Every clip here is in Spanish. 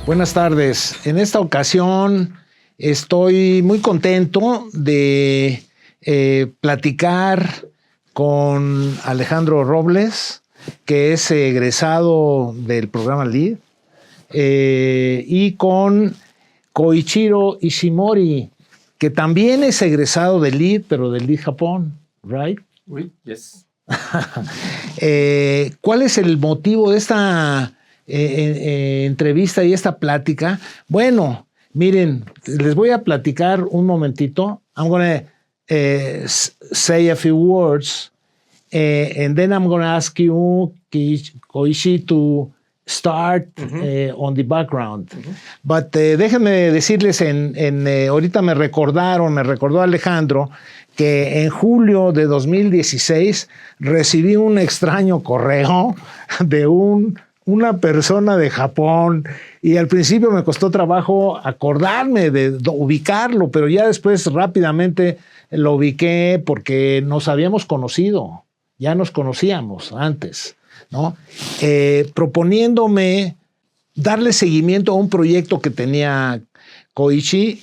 Buenas tardes. En esta ocasión estoy muy contento de platicar con Alejandro Robles, que es egresado del programa LEAD, y con Koichiro Ishimori, que también es egresado del LEAD, pero del LEAD Japón, ¿right? Oui, yes. ¿Cuál es el motivo de esta entrevista y esta plática? Bueno, miren, les voy a platicar un momentito. I'm going to say a few words, and then I'm going to ask you, Koichi, to start on the background. But déjenme decirles, ahorita me recordó Alejandro, que en julio de 2016 recibí un extraño correo de una persona de Japón, y al principio me costó trabajo acordarme de ubicarlo, pero ya después rápidamente lo ubiqué porque nos habíamos conocido, ya nos conocíamos antes, ¿no? Proponiéndome darle seguimiento a un proyecto que tenía Koichi,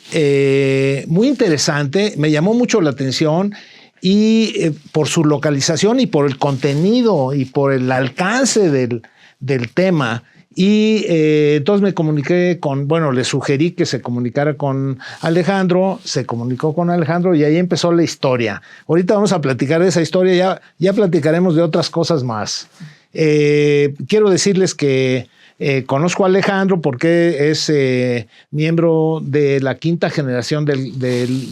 muy interesante, me llamó mucho la atención, y por su localización y por el contenido y por el alcance del tema. Y entonces me comuniqué le sugerí que se comunicara con Alejandro, se comunicó con Alejandro y ahí empezó la historia. Ahorita vamos a platicar de esa historia, ya platicaremos de otras cosas más. Quiero decirles que conozco a Alejandro porque es miembro de la quinta generación del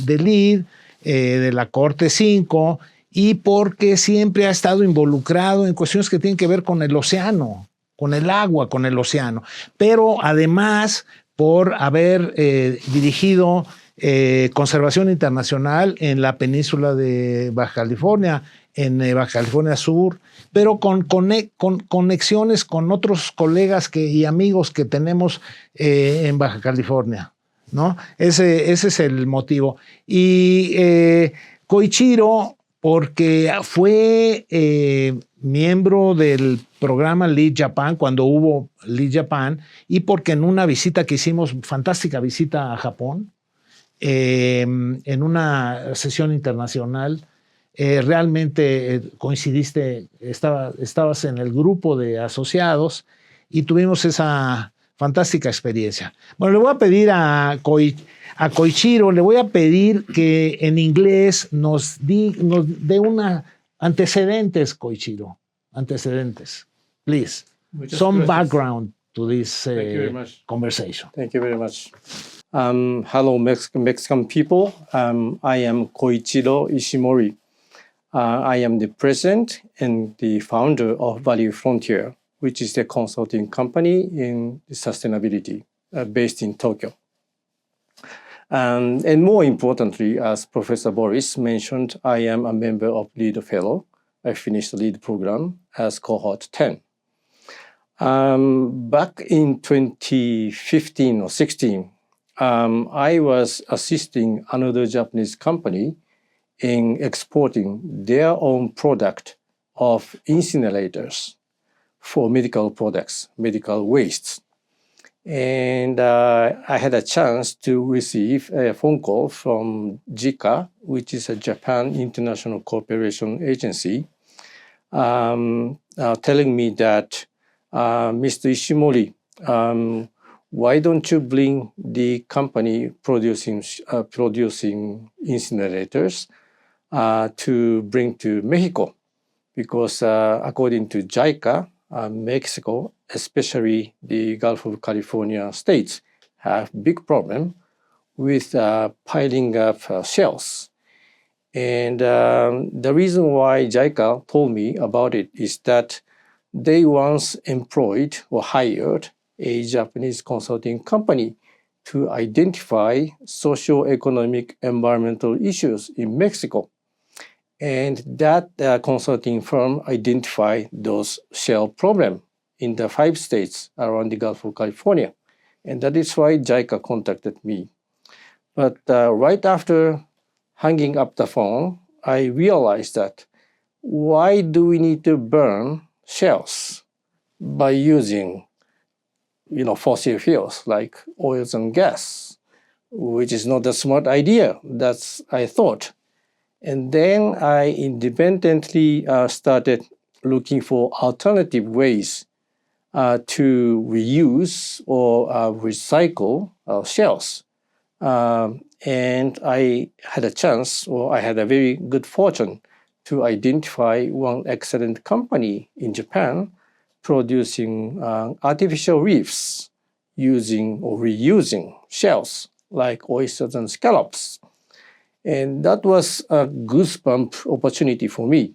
LEAD, de la Corte 5, y porque siempre ha estado involucrado en cuestiones que tienen que ver con el océano, con el agua, con el océano. Pero además, por haber dirigido conservación internacional en la península de Baja California, en Baja California Sur, pero con conexiones con otros colegas y amigos que tenemos en Baja California, ¿no? Ese es el motivo. Y Koichiro, porque fue miembro del programa LEAD Japan cuando hubo LEAD Japan, y porque en una visita que hicimos, fantástica visita a Japón, en una sesión internacional, realmente coincidiste, estabas en el grupo de asociados y tuvimos esa fantástica experiencia. Bueno, le voy a pedir a Koichiro, le voy a pedir que en inglés nos dé antecedentes, Koichiro, antecedentes, please. Some background to this conversation. Thank you very much. Hello, Mexican people. I am Koichiro Ishimori. I am the president and the founder of Value Frontier, which is a consulting company in sustainability based in Tokyo. And more importantly, as Professor Boris mentioned, I am a member of LEAD Fellow. I finished the LEAD program as cohort 10. Back in 2015 or 16, I was assisting another Japanese company in exporting their own product of incinerators for medical products, medical wastes. And I had a chance to receive a phone call from JICA, which is a Japan International Cooperation Agency, telling me that, Mr. Ishimori, why don't you bring the company producing incinerators to bring to Mexico? Because according to JICA, Mexico, especially the Gulf of California states, have big problem with piling up shells. And the reason why JICA told me about it is that they once employed or hired a Japanese consulting company to identify socio-economic environmental issues in Mexico. And that consulting firm identified those shell problems in the 5 states around the Gulf of California. And that is why JICA contacted me. But right after hanging up the phone, I realized that why do we need to burn shells by using fossil fuels like oils and gas, which is not a smart idea. That's I thought. And then I independently started looking for alternative ways to reuse or recycle shells. And I had a chance, or I had a very good fortune to identify one excellent company in Japan producing artificial reefs using or reusing shells like oysters and scallops. And that was a goosebump opportunity for me.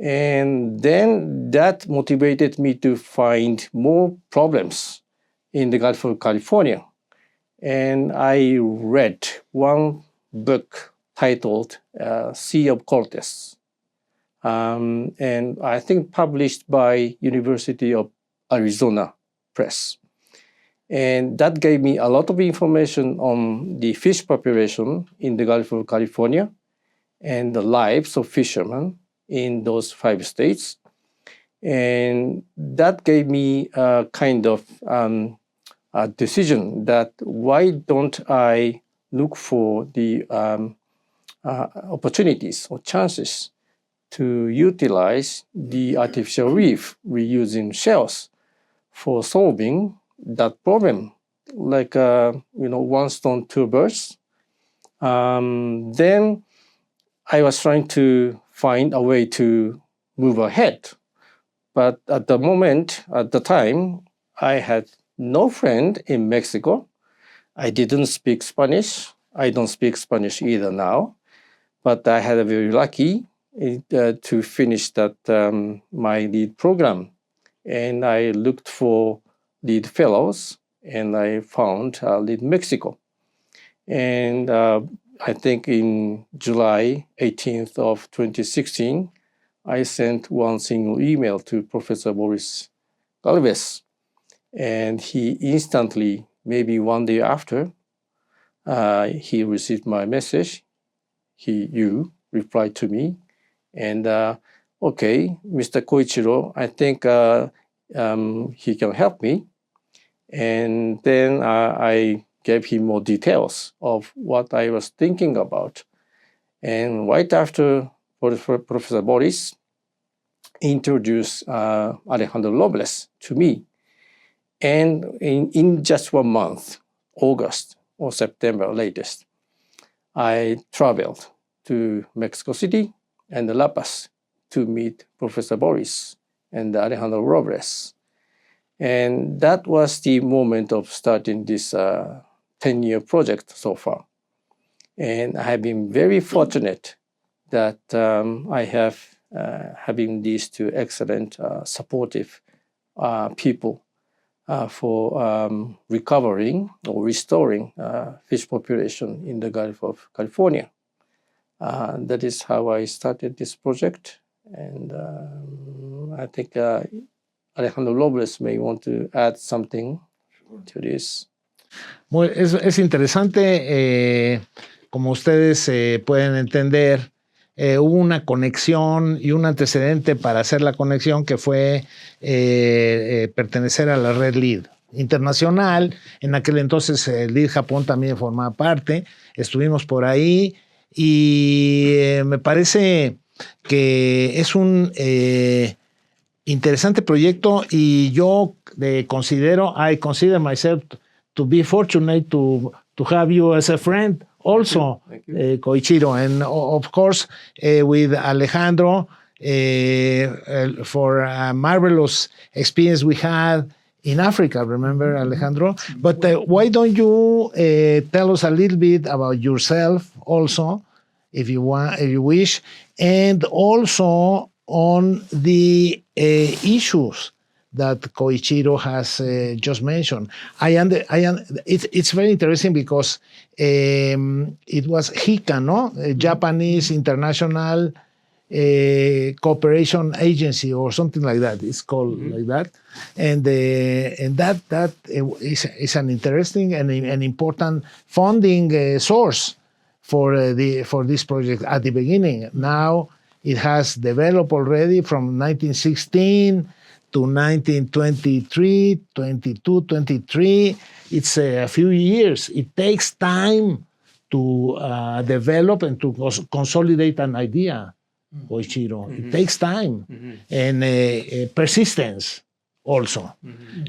And then that motivated me to find more problems in the Gulf of California. And I read one book titled Sea of Cortez. And I think published by University of Arizona Press. And that gave me a lot of information on the fish population in the Gulf of California and the lives of fishermen in those 5 states. And that gave me a kind of a decision that why don't I look for the opportunities or chances to utilize the artificial reef reusing shells for solving that problem, like one stone, two birds. Then I was trying to find a way to move ahead, but at the time, I had no friend in Mexico. I didn't speak Spanish. I don't speak Spanish either now, but I had a very lucky to finish that my lead program, and I looked for lead fellows, and I found Lead Mexico. And I think in July 18th of 2016, I sent one single email to Professor Boris Galvez, and he instantly, maybe one day after, he received my message. You replied to me, and okay, Mr. Koichiro, I think he can help me. And then I gave him more details of what I was thinking about. And right after Professor Boris introduced Alejandro Robles to me. And in just 1 month, August or September latest, I traveled to Mexico City and La Paz to meet Professor Boris and Alejandro Robles. And that was the moment of starting this 10-year project so far. And I have been very fortunate that I have having these two excellent, supportive people for recovering or restoring fish population in the Gulf of California. That is how I started this project. And I think Alejandro Robles may want to add something to this. Es interesante, como ustedes pueden entender, hubo una conexión y un antecedente para hacer la conexión que fue pertenecer a la red LEED internacional. En aquel entonces LEED Japón también formaba parte, estuvimos por ahí y me parece que es un interesante proyecto y yo I consider myself to be fortunate to have you as a friend also, Koichiro, and of course with Alejandro for a marvelous experience we had in Africa, remember, Alejandro? But why don't you tell us a little bit about yourself also, if you wish, and also on the issues that Koichiro has just mentioned. It's very interesting because it was HICA, no? Japanese International Cooperation Agency or something like that. It's called like that, and that is an interesting and an important funding source for this project at the beginning. Now it has developed already from 1916 to 1923, 22, 23. It's a few years. It takes time to develop and to consolidate an idea, Koichiro. It takes time and persistence also.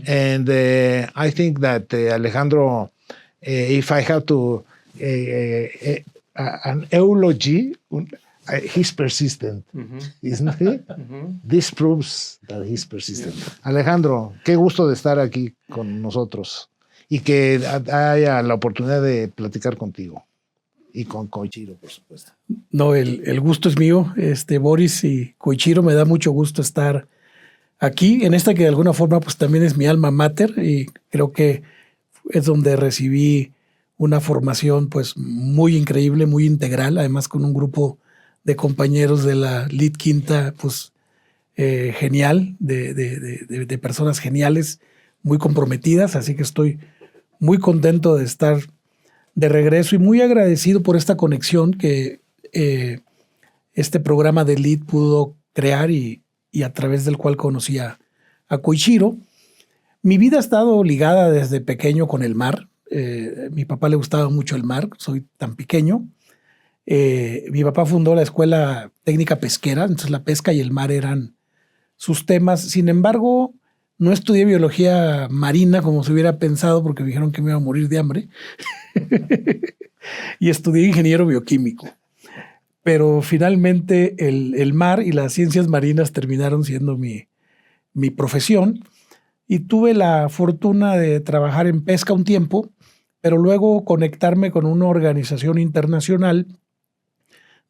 And I think that Alejandro, if I have to an eulogy, he's persistent, isn't he? This proves that he's persistent. Alejandro, qué gusto de estar aquí con nosotros y que haya la oportunidad de platicar contigo y con Koichiro, por supuesto. No, el gusto es mío, Boris y Koichiro, me da mucho gusto estar aquí, en esta que de alguna forma pues también es mi alma mater y creo que es donde recibí una formación pues muy increíble, muy integral, además con un grupo de compañeros de la Lit Quinta pues genial, de personas geniales, muy comprometidas, así que estoy muy contento de estar de regreso y muy agradecido por esta conexión que este programa de Lit pudo crear y a través del cual conocí a Koichiro. Mi vida ha estado ligada desde pequeño con el mar. Mi papá le gustaba mucho el mar, soy tan pequeño. Mi papá fundó la Escuela Técnica Pesquera, entonces la pesca y el mar eran sus temas. Sin embargo, no estudié biología marina como se hubiera pensado porque me dijeron que me iba a morir de hambre. Y estudié ingeniero bioquímico. Pero finalmente el mar y las ciencias marinas terminaron siendo mi profesión. Y tuve la fortuna de trabajar en pesca un tiempo, pero luego conectarme con una organización internacional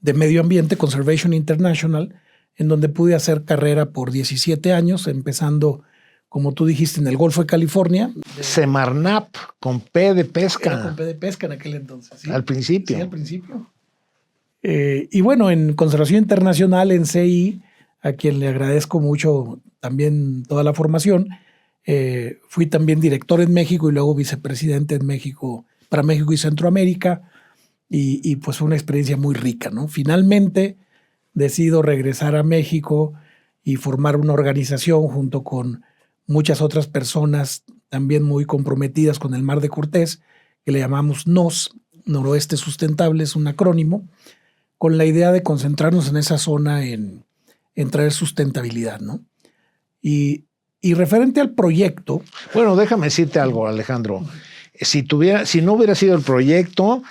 de medio ambiente, Conservation International, en donde pude hacer carrera por 17 años, empezando, como tú dijiste, en el Golfo de California. Semarnap, con P de pesca. Era con P de pesca en aquel entonces. ¿Sí? Al principio. Sí, al principio. Y bueno, en Conservación Internacional, en CI, a quien le agradezco mucho también toda la formación, fui también director en México y luego vicepresidente en México, para México y Centroamérica, y pues fue una experiencia muy rica, ¿no? Finalmente decido regresar a México y formar una organización junto con muchas otras personas también muy comprometidas con el Mar de Cortés, que le llamamos NOS, Noroeste Sustentable, es un acrónimo, con la idea de concentrarnos en esa zona en traer sustentabilidad, ¿no? Y referente al proyecto... Bueno, déjame decirte algo, Alejandro. Si no hubiera sido el proyecto,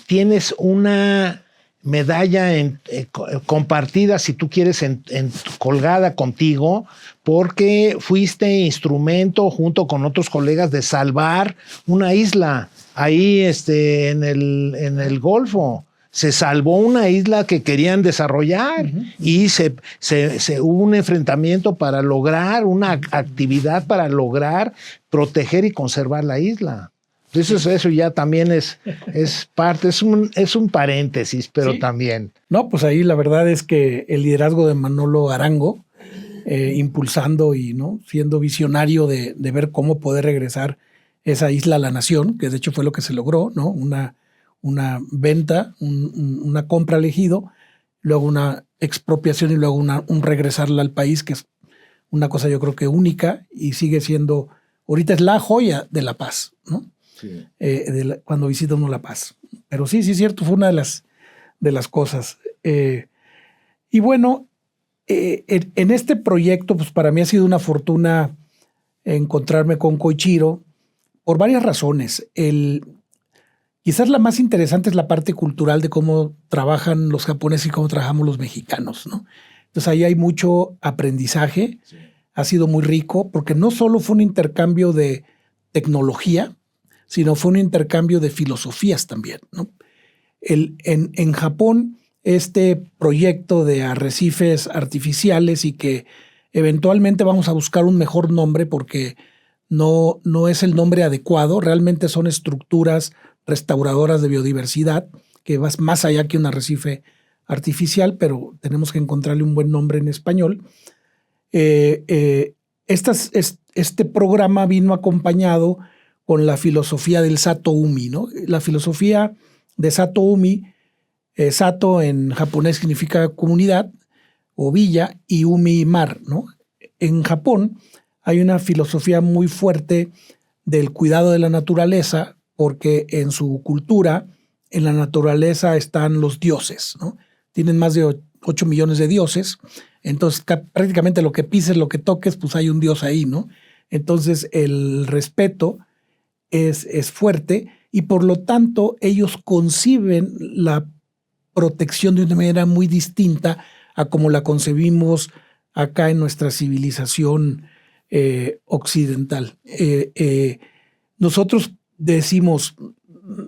tienes una medalla compartida, si tú quieres, colgada contigo, porque fuiste instrumento junto con otros colegas de salvar una isla ahí en el Golfo. Se salvó una isla que querían desarrollar y hubo un enfrentamiento para lograr una actividad para lograr proteger y conservar la isla. Entonces eso ya también es parte, es un paréntesis, pero sí. También. No, pues ahí la verdad es que el liderazgo de Manolo Arango, impulsando y ¿no? siendo visionario de ver cómo poder regresar esa isla a la nación, que de hecho fue lo que se logró, ¿no? Una venta, una compra al ejido, luego una expropiación y luego un regresarla al país, que es una cosa yo creo que única y sigue siendo, ahorita es la joya de La Paz, ¿no? Sí. Cuando visita uno La Paz. Pero sí, es cierto, fue una de las cosas. Y bueno, en este proyecto, pues para mí ha sido una fortuna encontrarme con Koichiro por varias razones. Quizás la más interesante es la parte cultural de cómo trabajan los japoneses y cómo trabajamos los mexicanos, ¿no? Entonces ahí hay mucho aprendizaje, sí. Ha sido muy rico, porque no solo fue un intercambio de tecnología, sino fue un intercambio de filosofías también, ¿no? En Japón, este proyecto de arrecifes artificiales y que eventualmente vamos a buscar un mejor nombre porque no es el nombre adecuado, realmente son estructuras restauradoras de biodiversidad, que va más allá que un arrecife artificial, pero tenemos que encontrarle un buen nombre en español. Este programa vino acompañado con la filosofía del Sato Umi, ¿no? La filosofía de Sato Umi, Sato en japonés significa comunidad o villa y Umi mar, ¿no? en Japón hay una filosofía muy fuerte del cuidado de la naturaleza, porque en su cultura, en la naturaleza están los dioses, ¿no? Tienen más de 8 millones de dioses, entonces prácticamente lo que pises, lo que toques, pues hay un dios ahí, ¿no? Entonces el respeto es fuerte y por lo tanto ellos conciben la protección de una manera muy distinta a como la concebimos acá en nuestra civilización occidental. Nosotros decimos,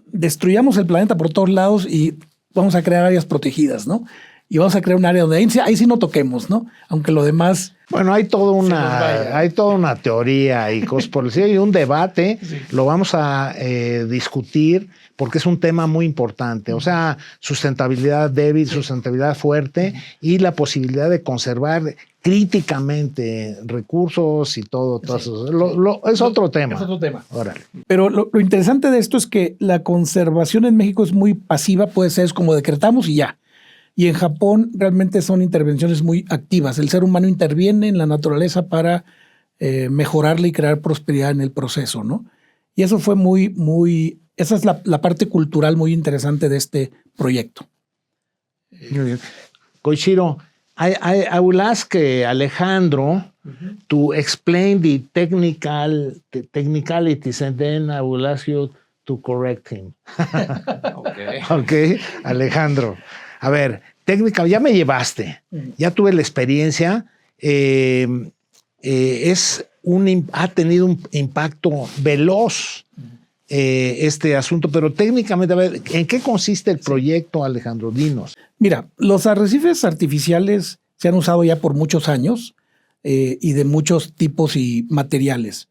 destruyamos el planeta por todos lados y vamos a crear áreas protegidas, ¿no? Y vamos a crear un área donde ahí sí no toquemos, ¿no? Aunque lo demás... Bueno, hay toda una teoría y cosas por decir, hay un debate, sí. Lo vamos a discutir porque es un tema muy importante. O sea, sustentabilidad débil, sí. Sustentabilidad fuerte y la posibilidad de conservar críticamente recursos y todo sí. Eso. Es otro tema. Es otro tema. Órale. Pero lo interesante de esto es que la conservación en México es muy pasiva, puede ser es como decretamos y ya. Y en Japón realmente son intervenciones muy activas. El ser humano interviene en la naturaleza para mejorarla y crear prosperidad en el proceso, ¿no? Y eso fue esa es la parte cultural muy interesante de este proyecto. Muy bien. Koichiro, I will ask Alejandro to explain the technicalities and then I will ask you to correct him. Okay, Alejandro. A ver, técnica, ya me llevaste, ya tuve la experiencia, ha tenido un impacto veloz este asunto, pero técnicamente, a ver, ¿en qué consiste el proyecto, Alejandro? Dinos. Mira, los arrecifes artificiales se han usado ya por muchos años y de muchos tipos y materiales,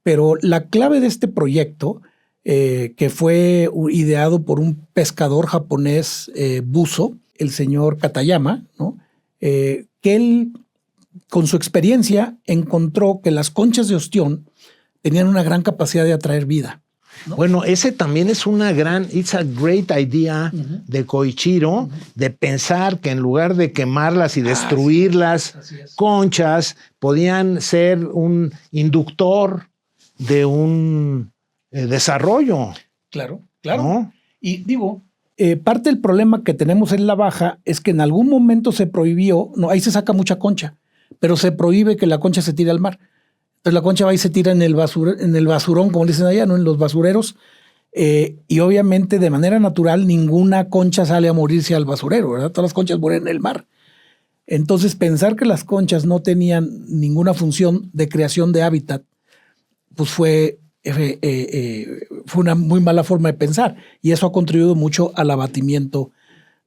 pero la clave de este proyecto que fue ideado por un pescador japonés buzo, el señor Katayama, ¿no? Que él, con su experiencia, encontró que las conchas de ostión tenían una gran capacidad de atraer vida, ¿no? Bueno, ese también es it's a great idea de Koichiro, de pensar que en lugar de quemarlas y destruir las conchas, podían ser un inductor de un desarrollo. Claro. ¿No? Y digo, parte del problema que tenemos en la baja es que en algún momento se prohibió, ahí se saca mucha concha, pero se prohíbe que la concha se tire al mar. Entonces la concha va y se tira en el basurón, como dicen allá, ¿no? En los basureros. Y obviamente de manera natural ninguna concha sale a morirse al basurero, ¿verdad? Todas las conchas mueren en el mar. Entonces pensar que las conchas no tenían ninguna función de creación de hábitat, pues fue una muy mala forma de pensar y eso ha contribuido mucho al abatimiento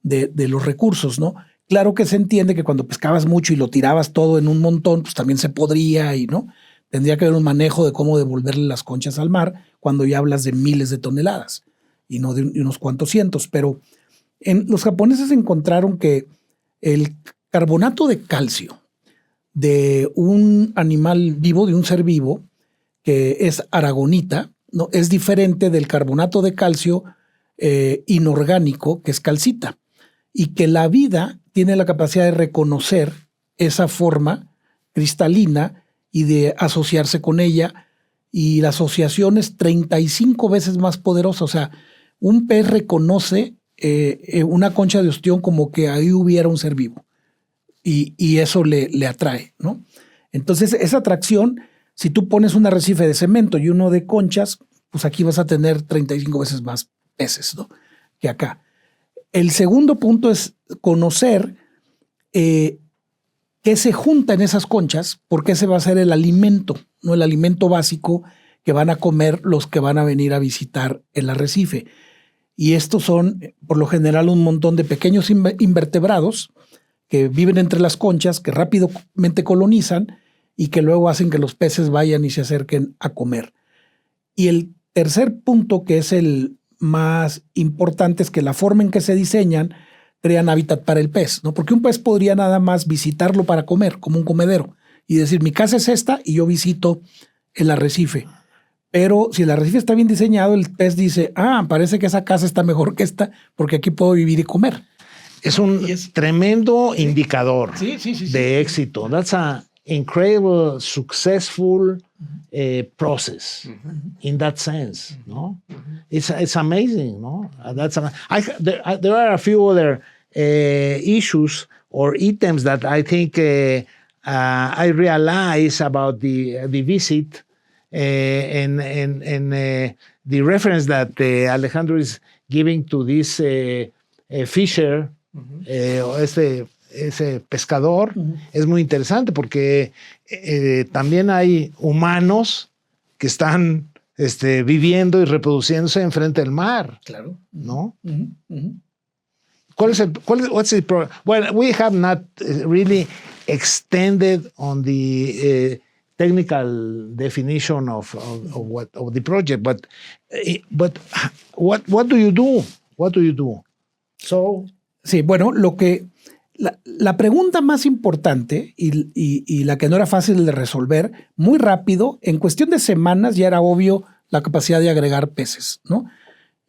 de los recursos, ¿no? Claro que se entiende que cuando pescabas mucho y lo tirabas todo en un montón, pues también se podría y no. Tendría que haber un manejo de cómo devolverle las conchas al mar cuando ya hablas de miles de toneladas y no de unos cuantos cientos. Pero los japoneses encontraron que el carbonato de calcio de un animal vivo, de un ser vivo, que es aragonita, ¿no? Es diferente del carbonato de calcio inorgánico, que es calcita, y que la vida tiene la capacidad de reconocer esa forma cristalina y de asociarse con ella, y la asociación es 35 veces más poderosa. O sea, un pez reconoce una concha de ostión como que ahí hubiera un ser vivo, y eso le atrae, ¿no? Entonces, esa atracción, si tú pones un arrecife de cemento y uno de conchas, pues aquí vas a tener 35 veces más peces, ¿no? Que acá. El segundo punto es conocer qué se junta en esas conchas, porque ese va a ser el alimento, ¿no? El alimento básico que van a comer los que van a venir a visitar el arrecife. Y estos son, por lo general, un montón de pequeños invertebrados que viven entre las conchas, que rápidamente colonizan y que luego hacen que los peces vayan y se acerquen a comer. Y el tercer punto, que es el más importante, es que la forma en que se diseñan crean hábitat para el pez, ¿no? Porque un pez podría nada más visitarlo para comer, como un comedero, y decir, mi casa es esta y yo visito el arrecife. Pero si el arrecife está bien diseñado, el pez dice, parece que esa casa está mejor que esta porque aquí puedo vivir y comer. Es un tremendo indicador de éxito. That's a incredible, successful process in that sense. No, it's amazing. No, there are a few other issues or items that I think I realize about the visit and the reference that Alejandro is giving to this fisher, ese pescador, es muy interesante porque también hay humanos que están viviendo y reproduciéndose enfrente del mar. Claro. ¿No? What's the problem? Well, we have not really extended on the technical definition of the project, but what do you do? What do you do? So, sí, bueno, la pregunta más importante y la que no era fácil de resolver, muy rápido, en cuestión de semanas ya era obvio la capacidad de agregar peces, ¿no?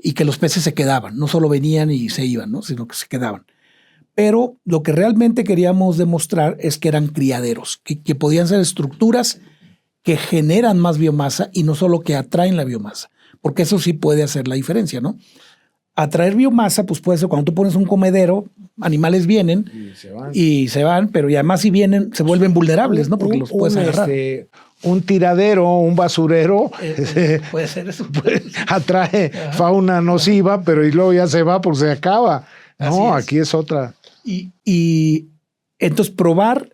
Y que los peces se quedaban, no solo venían y se iban, ¿no? Sino que se quedaban. Pero lo que realmente queríamos demostrar es que eran criaderos, que podían ser estructuras que generan más biomasa y no solo que atraen la biomasa, porque eso sí puede hacer la diferencia, ¿no? Atraer biomasa, pues puede ser cuando tú pones un comedero, animales vienen y se van, pero y además si vienen se vuelven vulnerables, ¿no? Porque los puedes agarrar. Un tiradero, un basurero, puede ser eso. Atrae fauna nociva, pero y luego ya se va porque se acaba. No, aquí es otra. Y entonces probar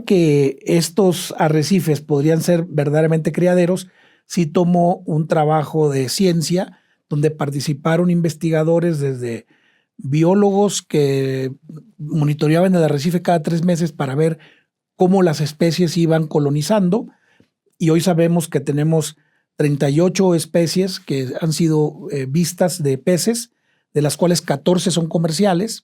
que estos arrecifes podrían ser verdaderamente criaderos, sí tomó un trabajo de ciencia donde participaron investigadores desde biólogos que monitoreaban el arrecife cada 3 meses para ver cómo las especies iban colonizando. Y hoy sabemos que tenemos 38 especies que han sido vistas de peces, de las cuales 14 son comerciales,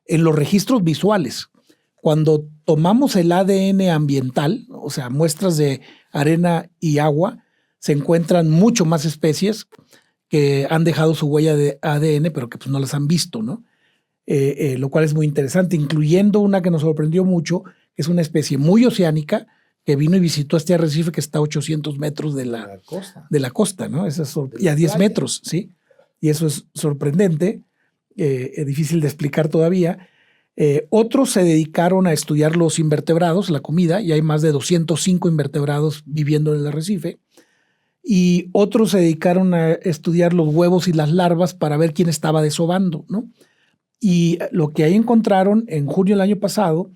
en los registros visuales. Cuando tomamos el ADN ambiental, o sea, muestras de arena y agua, se encuentran mucho más especies que han dejado su huella de ADN, pero que pues no las han visto, ¿no? Lo cual es muy interesante, incluyendo una que nos sorprendió mucho, que es una especie muy oceánica, que vino y visitó este arrecife que está a 800 metros de la costa, ¿no? Y a 10 metros, ¿sí? Y eso es sorprendente, es difícil de explicar todavía. Otros se dedicaron a estudiar los invertebrados, la comida, y hay más de 205 invertebrados viviendo en el arrecife. Y otros se dedicaron a estudiar los huevos y las larvas para ver quién estaba desovando, ¿no? Y lo que ahí encontraron en junio del año pasado,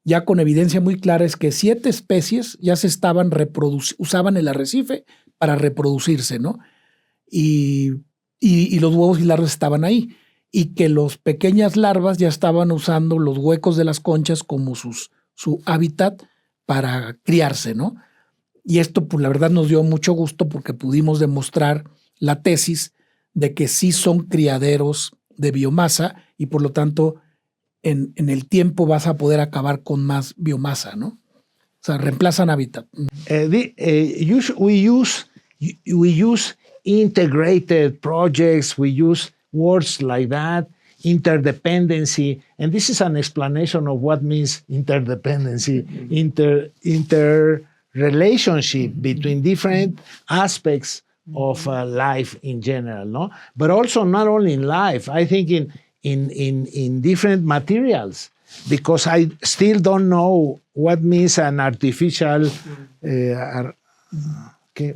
ya con evidencia muy clara, es que 7 especies ya se estaban usaban el arrecife para reproducirse, ¿no? Y los huevos y larvas estaban ahí. Y que las pequeñas larvas ya estaban usando los huecos de las conchas como su hábitat para criarse, ¿no? Y esto, pues la verdad nos dio mucho gusto porque pudimos demostrar la tesis de que sí son criaderos de biomasa y por lo tanto en el tiempo vas a poder acabar con más biomasa, ¿no? O sea, reemplazan hábitat. We use integrated projects, we use words like that, interdependency, and this is an explanation of what means interdependency, interrelationship between different aspects of life in general, no? But also not only in life, I think in different materials, because I still don't know what means an artificial,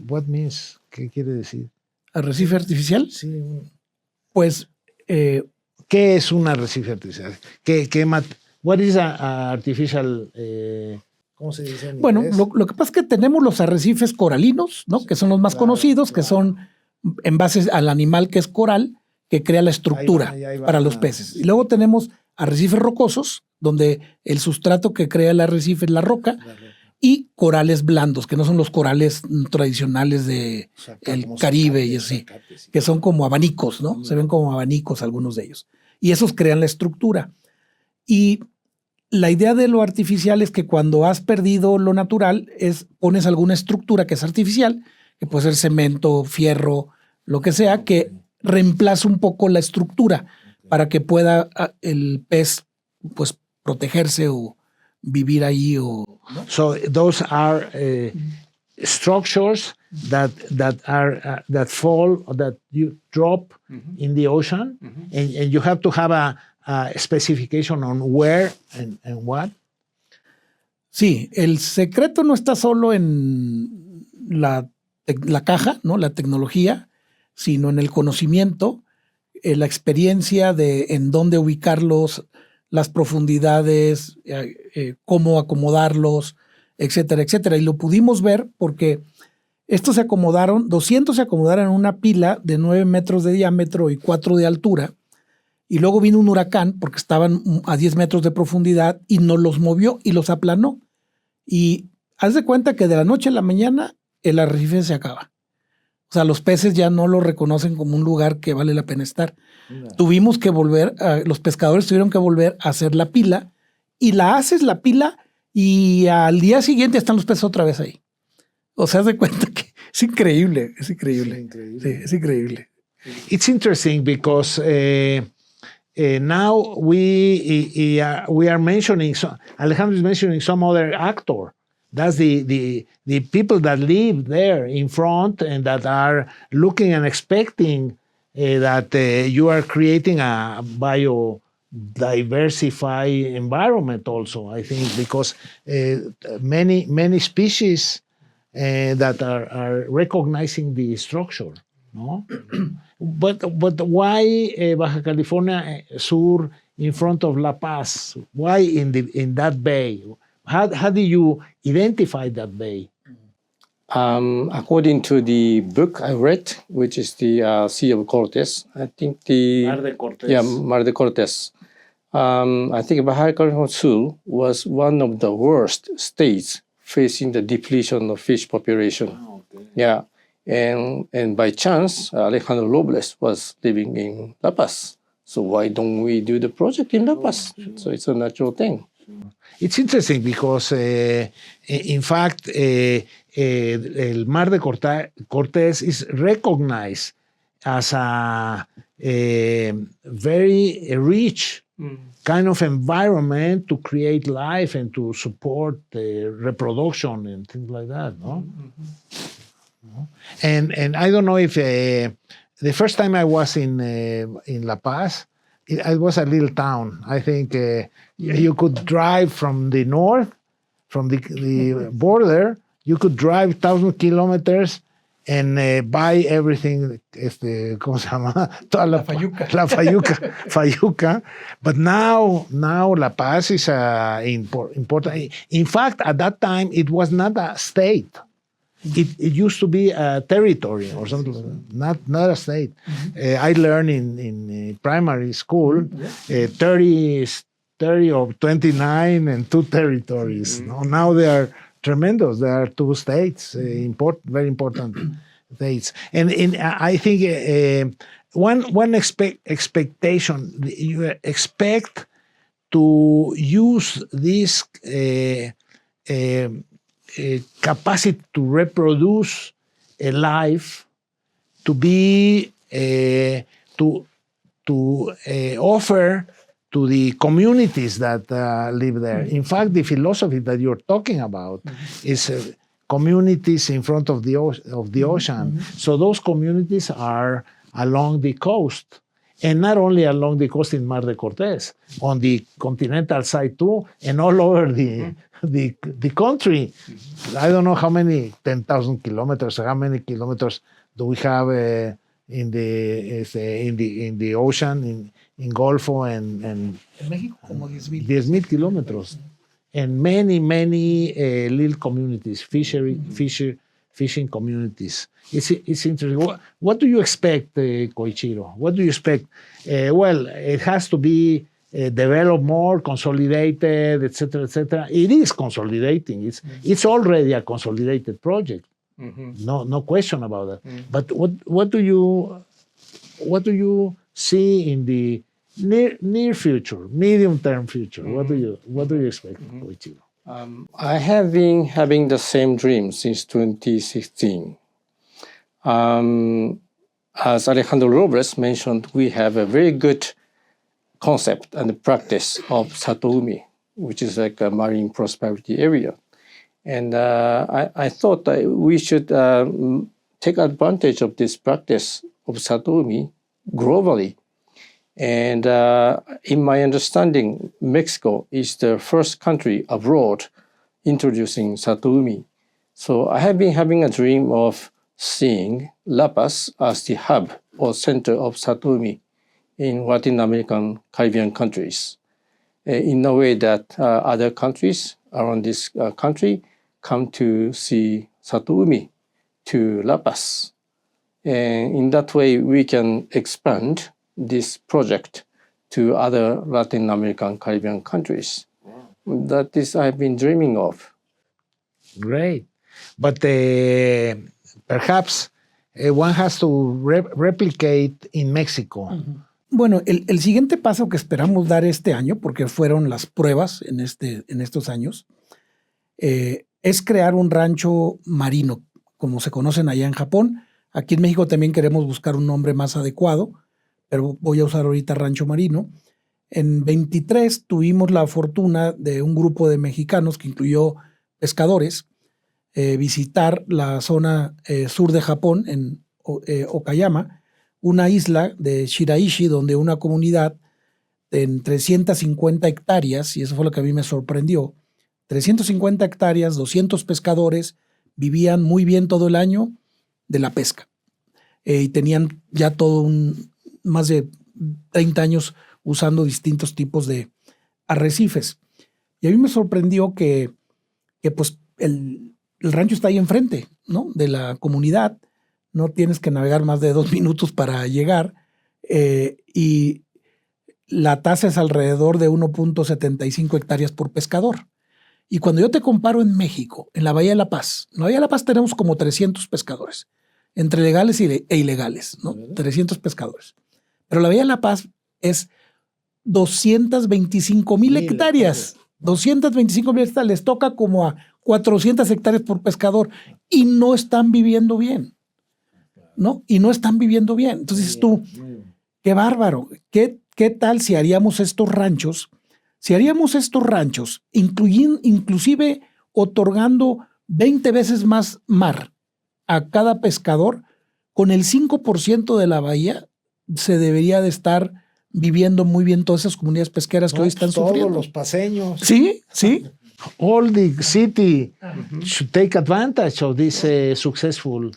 what means, ¿qué quiere decir? ¿Arrecife artificial? Sí. Pues, ¿qué es un arrecife artificial? What is a artificial? ¿Cómo se dice en bueno, inglés? lo que pasa es que tenemos los arrecifes coralinos, ¿no? Que son los más conocidos, que son en base al animal que es coral, que crea la estructura ahí va. para los peces. Y luego tenemos arrecifes rocosos, donde el sustrato que crea el arrecife es la roca, y corales blandos, que no son los corales tradicionales de el Caribe y así, que son como abanicos, ¿no? Se ven como abanicos algunos de ellos. Y esos crean la estructura. Y la idea de lo artificial es que cuando has perdido lo natural, pones alguna estructura que es artificial, que puede ser cemento, fierro, lo que sea, que reemplaza un poco la estructura para que pueda el pez pues protegerse o vivir ahí o... ¿no? So those are structures that fall, that you drop in the ocean, and you have to have a specification on where and what. Sí, el secreto no está solo en la caja, ¿no? La tecnología, sino en el conocimiento, la experiencia de en dónde ubicarlos, las profundidades, cómo acomodarlos, etcétera, etcétera. Y lo pudimos ver porque estos 200 se acomodaron en una pila de 9 metros de diámetro y 4 de altura, y luego vino un huracán porque estaban a 10 metros de profundidad y nos los movió y los aplanó. Y haz de cuenta que de la noche a la mañana el arrecife se acaba. O sea, los peces ya no lo reconocen como un lugar que vale la pena estar. No. Tuvimos que volver, los pescadores tuvieron que volver a hacer la pila, y la pila y al día siguiente están los peces otra vez ahí. O sea, haz de cuenta que es increíble, es increíble. Sí, es increíble. It's interesting because now we are mentioning, Alejandro is mentioning some other actor. That's the people that live there in front and that are looking and expecting that you are creating a biodiversified environment also, I think, because many species that are recognizing the structure, no? But why Baja California Sur in front of La Paz? Why in that bay? How do you identify that bay? According to the book I read, which is the Sea of Cortez, I think Mar de Cortez. Yeah, Mar de Cortez. I think Baja California Sur was one of the worst states facing the depletion of fish population. Oh, okay. Yeah, and by chance, Alejandro Robles was living in La Paz. So why don't we do the project in La Paz? Sure. So it's a natural thing. It's interesting because, in fact, el Mar de Cortez is recognized as a very rich kind of environment to create life and to support reproduction and things like that, no? And I don't know if the first time I was in La Paz, it was a little town. I think you could drive from the north, from the border, you could drive 1,000 kilometers and buy everything, ¿cómo se llama? Toda la fayuca. But now La Paz is important. In fact, at that time, it was not a state. It used to be a territory or something like that, not a state. I learned in primary school 30 or 29 and 2 territories. Now they are tremendous. There are 2 states, very important states. And I think one expectation, you expect to use this capacity to reproduce a life, to be to offer to the communities that live there. In fact, the philosophy that you're talking about is communities in front of the ocean. So those communities are along the coast, and not only along the coast in Mar de Cortez, on the continental side too, and all over the country. I don't know how many 10,000 kilometers. How many kilometers do we have in the ocean in Golfo and en México como 10,000. 10,000 kilómetros, and many little communities, fishing communities. It's interesting. What do you expect, Koichiro? What do you expect? Well, it has to be developed more, consolidated, etc., etc. It is consolidating. It's already a consolidated project. No question about that. But what do you see in the near future, medium-term future? What do you expect, Koichiro? I have been having the same dream since 2016. As Alejandro Robles mentioned, we have a very good concept and practice of Satoumi, which is like a marine prosperity area. And I thought that we should take advantage of this practice of Satoumi globally. And in my understanding, Mexico is the first country abroad introducing Satoumi. So I have been having a dream of seeing La Paz as the hub or center of Satoumi in Latin American Caribbean countries, in a way that other countries around this country come to see Satoumi to La Paz. And in that way, we can expand this project to other Latin American Caribbean countries. That is I've been dreaming of. Great. But perhaps one has to replicate in Mexico. Bueno, el siguiente paso que esperamos dar este año, porque fueron las pruebas en estos años, es crear un rancho marino, como se conocen allá en Japón. Aquí en México también queremos buscar un nombre más adecuado, pero voy a usar ahorita rancho marino. En 23 tuvimos la fortuna de un grupo de mexicanos que incluyó pescadores visitar la zona sur de Japón, en Okayama, una isla de Shiraishi, donde una comunidad en 350 hectáreas, y eso fue lo que a mí me sorprendió, 350 hectáreas, 200 pescadores, vivían muy bien todo el año de la pesca. Y tenían ya más de 30 años usando distintos tipos de arrecifes. Y a mí me sorprendió que pues el rancho está ahí enfrente, ¿no?, de la comunidad. No tienes que navegar más de 2 minutos para llegar. Y la tasa es alrededor de 1.75 hectáreas por pescador. Y cuando yo te comparo en México, en la Bahía de La Paz, en la Bahía de La Paz tenemos como 300 pescadores, entre legales e ilegales, ¿no? 300 pescadores. Pero la Bahía de La Paz es 225,000 hectáreas. 225,000 hectáreas. Les toca como a 400 hectáreas por pescador y no están viviendo bien, ¿no? Y no están viviendo bien. Entonces dices tú, qué bárbaro. ¿Qué tal si haríamos estos ranchos? Si haríamos estos ranchos, inclusive otorgando 20 veces más mar a cada pescador, con el 5% de la bahía se debería de estar viviendo muy bien todas esas comunidades pesqueras que hoy están sufriendo. Todos los paseños. Sí, sí. All the city should take advantage of this successful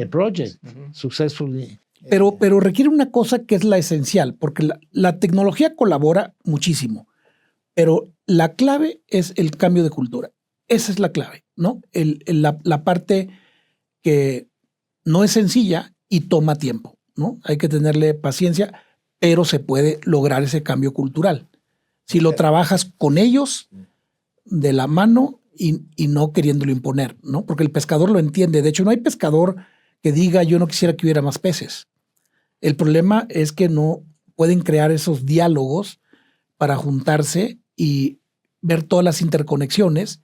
project. Successfully. Pero requiere una cosa que es la esencial, porque la tecnología colabora muchísimo, pero la clave es el cambio de cultura. Esa es la clave, ¿no? La parte que no es sencilla y toma tiempo, ¿no? Hay que tenerle paciencia, pero se puede lograr ese cambio cultural. Si lo trabajas con ellos de la mano y no queriéndolo imponer, ¿no? Porque el pescador lo entiende. De hecho, no hay pescador que diga yo no quisiera que hubiera más peces. El problema es que no pueden crear esos diálogos para juntarse y ver todas las interconexiones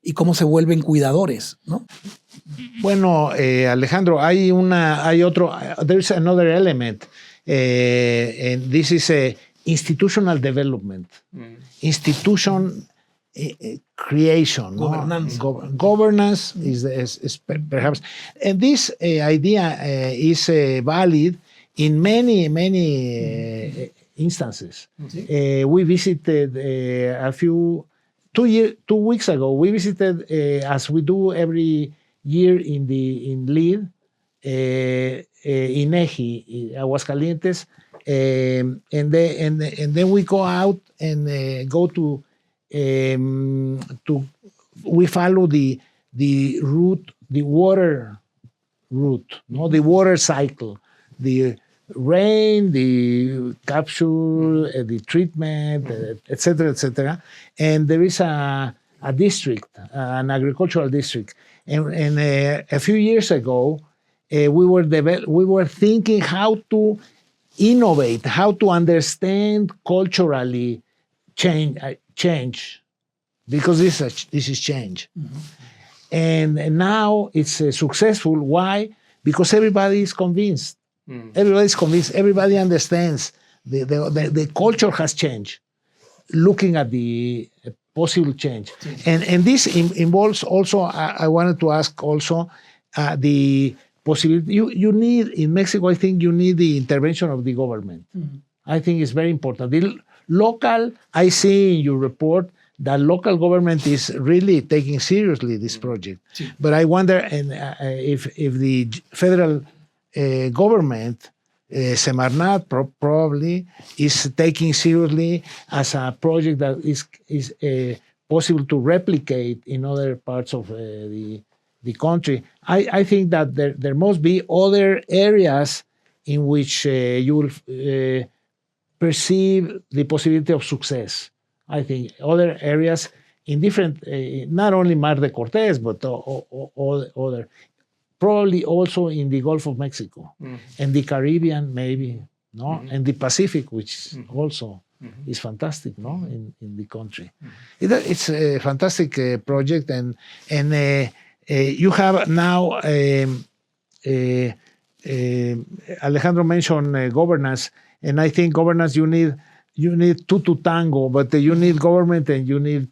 y cómo se vuelven cuidadores, ¿no? Bueno, Alejandro, there's another element, and this is institutional development, institution creation, governance. No? Governance is perhaps, and this idea is valid in many instances. We visited 2 weeks ago. We visited, as we do every year in LEED, INEGI, Aguascalientes, and then we go out and go to we follow the route, the water route, no, the water cycle, the rain, the capture, the treatment, etc., etc. And there is a district, an agricultural district. And a few years ago, we were thinking how to innovate, how to understand culturally change, because this is change. And now it's successful. Why? Because everybody is convinced. Everybody is convinced. Everybody understands. The culture has changed. Looking at the possible change. And this involves also, I wanted to ask also the possibility, you need, in Mexico, I think you need the intervention of the government. I think it's very important. The local, I see in your report that local government is really taking seriously this project. But I wonder if the federal government, Semarnat probably, is taking seriously as a project that is possible to replicate in other parts of the country. I think that there must be other areas in which you will perceive the possibility of success. I think other areas in different, not only Mar de Cortés, but other, probably also in the Gulf of Mexico and the Caribbean, maybe, no, and the Pacific, which also is fantastic, no, in the country. It's a fantastic project, and you have now. Alejandro mentioned governance. And I think governance, you need two to tango, but you need government and you need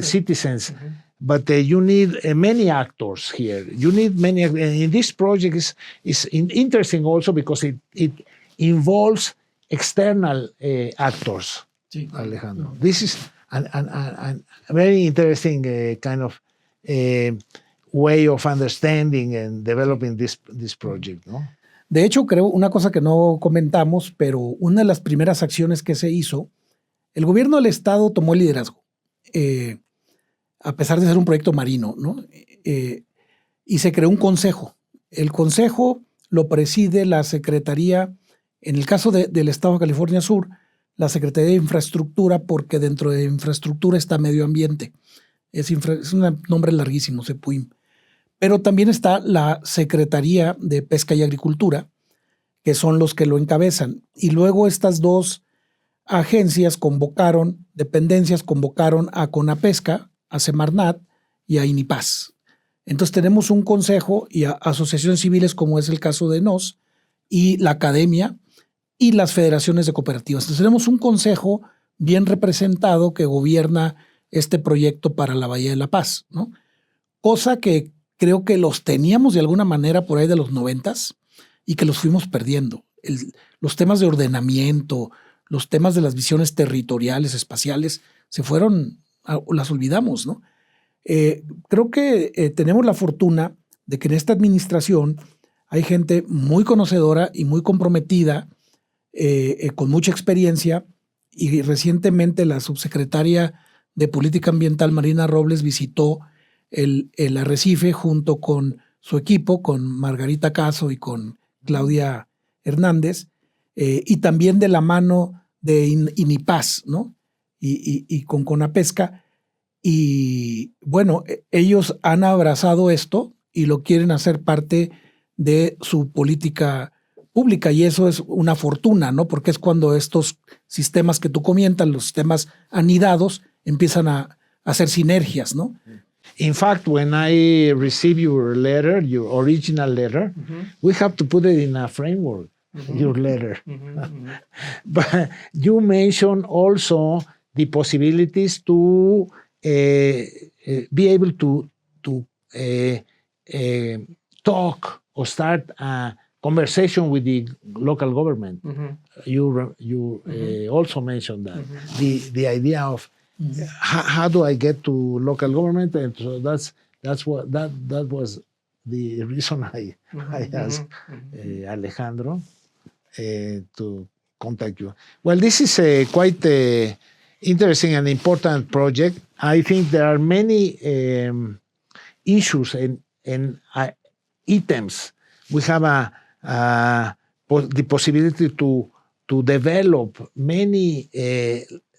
citizens. But you need many actors here. You need many. And in this project is interesting also because it involves external actors. Alejandro, this is a very interesting kind of way of understanding and developing this project, no? De hecho, creo una cosa que no comentamos, pero una de las primeras acciones que se hizo, el gobierno del estado tomó el liderazgo, a pesar de ser un proyecto marino, ¿no? Y se creó un consejo. El consejo lo preside la Secretaría, en el caso del estado de California Sur, la Secretaría de Infraestructura, porque dentro de infraestructura está medio ambiente. Es un nombre larguísimo, CEPUIM. Pero también está la Secretaría de Pesca y Agricultura, que son los que lo encabezan. Y luego estas dos agencias dependencias convocaron a CONAPESCA, a Semarnat y a INIPAS. Entonces tenemos un consejo y asociaciones civiles, como es el caso de NOS, y la academia y las federaciones de cooperativas. Entonces tenemos un consejo bien representado que gobierna este proyecto para la Bahía de la Paz, ¿no? Cosa que creo que los teníamos de alguna manera por ahí de los 90s y que los fuimos perdiendo. Los temas de ordenamiento, los temas de las visiones territoriales, espaciales, las olvidamos, ¿no? Creo que tenemos la fortuna de que en esta administración hay gente muy conocedora y muy comprometida, con mucha experiencia, y recientemente la subsecretaria de Política Ambiental, Marina Robles, visitó el arrecife junto con su equipo, con Margarita Caso y con Claudia Hernández, y también de la mano de INIPAS, ¿no? Y con CONAPESCA. Y bueno, ellos han abrazado esto y lo quieren hacer parte de su política pública, y eso es una fortuna, ¿no? Porque es cuando estos sistemas que tú comentas, los sistemas anidados, empiezan a hacer sinergias, ¿no? In fact, when I receive your letter, your original letter, we have to put it in a framework, your letter. But you mentioned also the possibilities to be able to talk or start a conversation with the local government. You also mentioned that the idea of how do I get to local government, and so that was the reason I asked Alejandro to contact you. Well, this is a quite interesting and important project. I think there are many issues and items. We have the possibility to develop many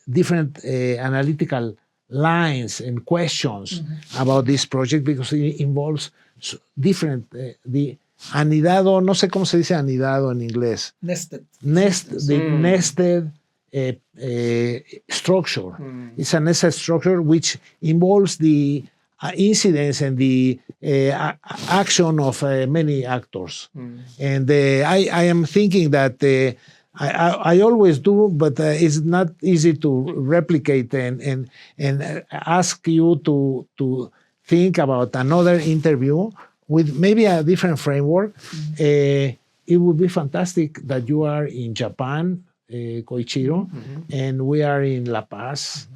different analytical lines and questions about this project, because it involves different, the anidado, no sé cómo se dice anidado en inglés. Nested. Nested structure. It's a nested structure which involves the incidence and the action of many actors. And I am thinking that I always do, but it's not easy to replicate and ask you to think about another interview with maybe a different framework. It would be fantastic that you are in Japan, Koichiro, and we are in La Paz,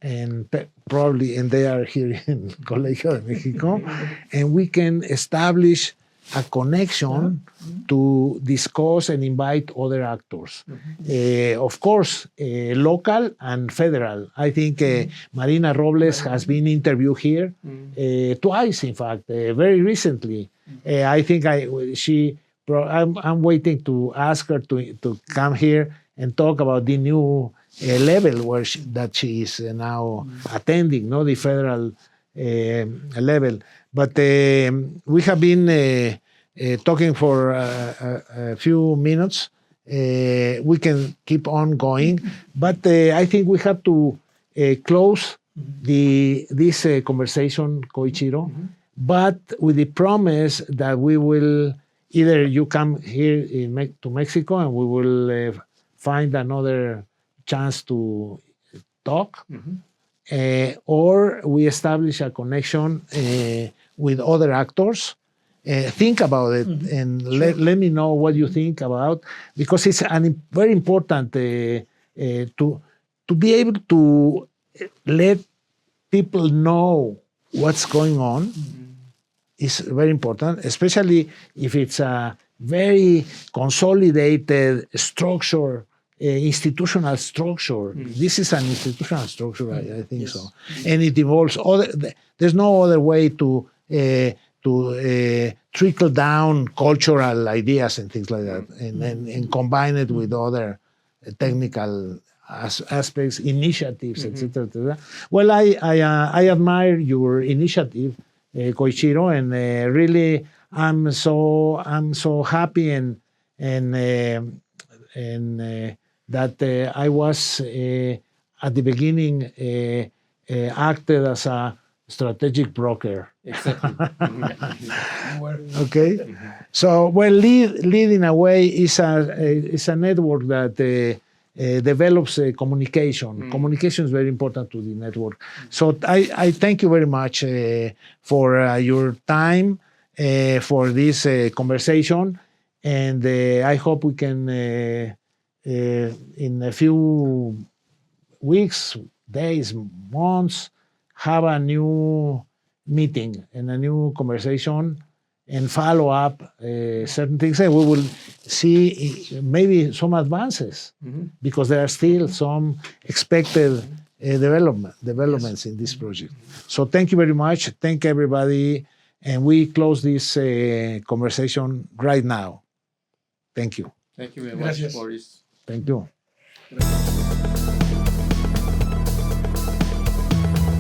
and probably, and they are here in Colegio de Mexico, and we can establish a connection to discuss and invite other actors. Of course, local and federal. I think Marina Robles has been interviewed here twice, in fact, very recently. I think I'm waiting to ask her to come here and talk about the new level where that she is now attending, the federal level. But we have been talking for a few minutes. We can keep on going, but I think we have to close this conversation, Koichiro, but with the promise that we will, either you come here to Mexico and we will find another chance to talk, or we establish a connection with other actors. Think about it and let me know what you think about, because it's very important to be able to let people know what's going on. Is very important, especially if it's a very consolidated structure, institutional structure. This is an institutional structure, I think so. And it involves there's no other way to trickle down cultural ideas and things like that, and combine it with other technical aspects, initiatives, etc. Well, I admire your initiative, Koichiro, and really I'm so happy and that I was at the beginning acted as a strategic broker. Exactly. Okay. So, well, lead in a way is a network that develops communication. Communication is very important to the network. So I thank you very much for your time, for this conversation, and I hope we can in a few weeks, days, months, have a new meeting and a new conversation and follow up certain things, and we will see maybe some advances, because there are still some expected developments in this project. So thank you very much. Thank everybody, and we close this conversation right now. Thank you. Thank you very much, Gracias. Boris. Thank you. Gracias.